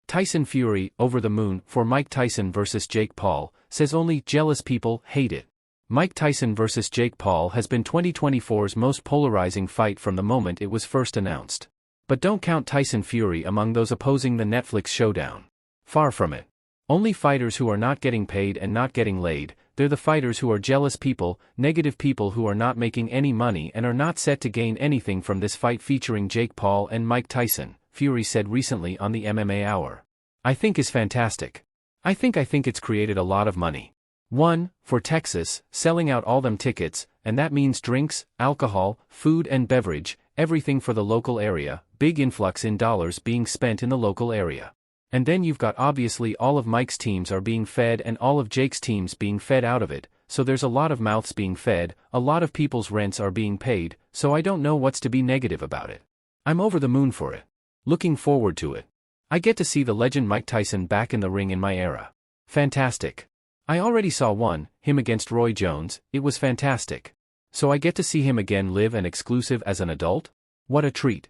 Tyson Fury, over the moon, for Mike Tyson vs Jake Paul, says only jealous people hate it. Mike Tyson vs Jake Paul has been 2024's most polarizing fight from the moment it was first announced. But don't count Tyson Fury among those opposing the Netflix showdown. Far from it. Only fighters who are not getting paid and not getting laid, they're the fighters who are jealous people, negative people who are not making any money and are not set to gain anything from this fight featuring Jake Paul and Mike Tyson, Fury said recently on the MMA Hour. I think is fantastic. I think it's created a lot of money. 1. For Texas, selling out all them tickets, and that means drinks, alcohol, food and beverage, everything for the local area, big influx in dollars being spent in the local area. And then you've got obviously all of Mike's teams are being fed and all of Jake's teams being fed out of it, so there's a lot of mouths being fed, a lot of people's rents are being paid, so I don't know what's to be negative about it. I'm over the moon for it. Looking forward to it. I get to see the legend Mike Tyson back in the ring in my era. Fantastic. I already saw him against Roy Jones, it was fantastic. So I get to see him again live and exclusive as an adult? What a treat.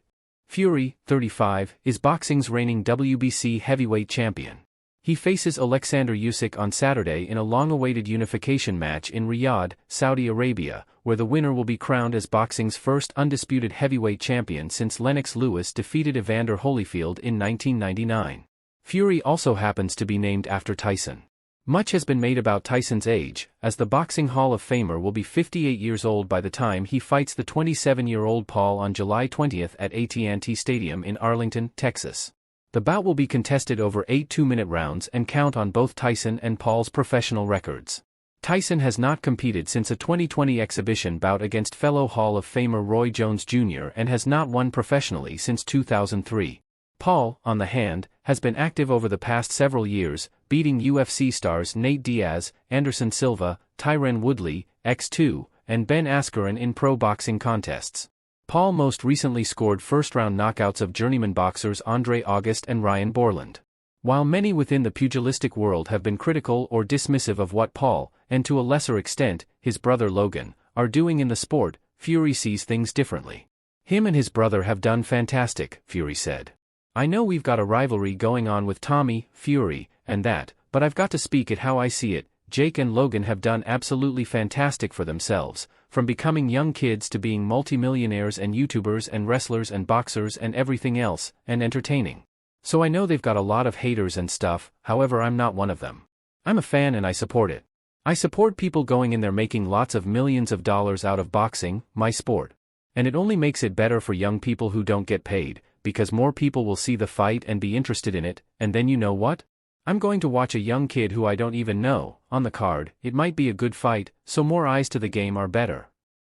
Fury, 35, is boxing's reigning WBC heavyweight champion. He faces Alexander Usyk on Saturday in a long-awaited unification match in Riyadh, Saudi Arabia, where the winner will be crowned as boxing's first undisputed heavyweight champion since Lennox Lewis defeated Evander Holyfield in 1999. Fury also happens to be named after Tyson. Much has been made about Tyson's age, as the Boxing Hall of Famer will be 58 years old by the time he fights the 27-year-old Paul on July 20 at AT&T Stadium in Arlington, Texas. The bout will be contested over 8 two-minute rounds and count on both Tyson and Paul's professional records. Tyson has not competed since a 2020 exhibition bout against fellow Hall of Famer Roy Jones Jr. and has not won professionally since 2003. Paul, on the hand, has been active over the past several years, beating UFC stars Nate Diaz, Anderson Silva, Tyron Woodley, X2, and Ben Askren in pro boxing contests. Paul most recently scored first-round knockouts of journeyman boxers Andre August and Ryan Borland. While many within the pugilistic world have been critical or dismissive of what Paul, and to a lesser extent, his brother Logan, are doing in the sport, Fury sees things differently. Him and his brother have done fantastic, Fury said. I know we've got a rivalry going on with Tommy, Fury, and that, but I've got to speak it how I see it. Jake and Logan have done absolutely fantastic for themselves, from becoming young kids to being multimillionaires and YouTubers and wrestlers and boxers and everything else, and entertaining. So I know they've got a lot of haters and stuff, however I'm not one of them. I'm a fan and I support it. I support people going in there making lots of millions of dollars out of boxing, my sport. And it only makes it better for young people who don't get paid, because more people will see the fight and be interested in it, and then you know what? I'm going to watch a young kid who I don't even know, on the card, it might be a good fight, so more eyes to the game are better.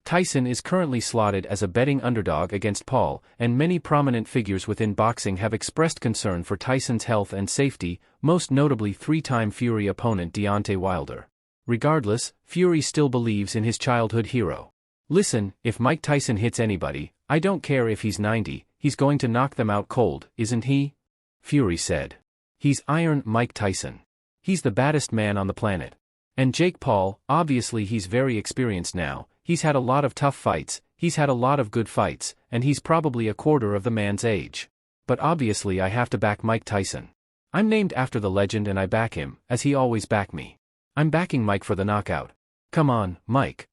Tyson is currently slotted as a betting underdog against Paul, and many prominent figures within boxing have expressed concern for Tyson's health and safety, most notably three-time Fury opponent Deontay Wilder. Regardless, Fury still believes in his childhood hero. Listen, if Mike Tyson hits anybody, I don't care if he's 90, he's going to knock them out cold, isn't he? Fury said. He's Iron Mike Tyson. He's the baddest man on the planet. And Jake Paul, obviously he's very experienced now, he's had a lot of tough fights, he's had a lot of good fights, and he's probably a quarter of the man's age. But obviously I have to back Mike Tyson. I'm named after the legend and I back him, as he always backed me. I'm backing Mike for the knockout. Come on, Mike.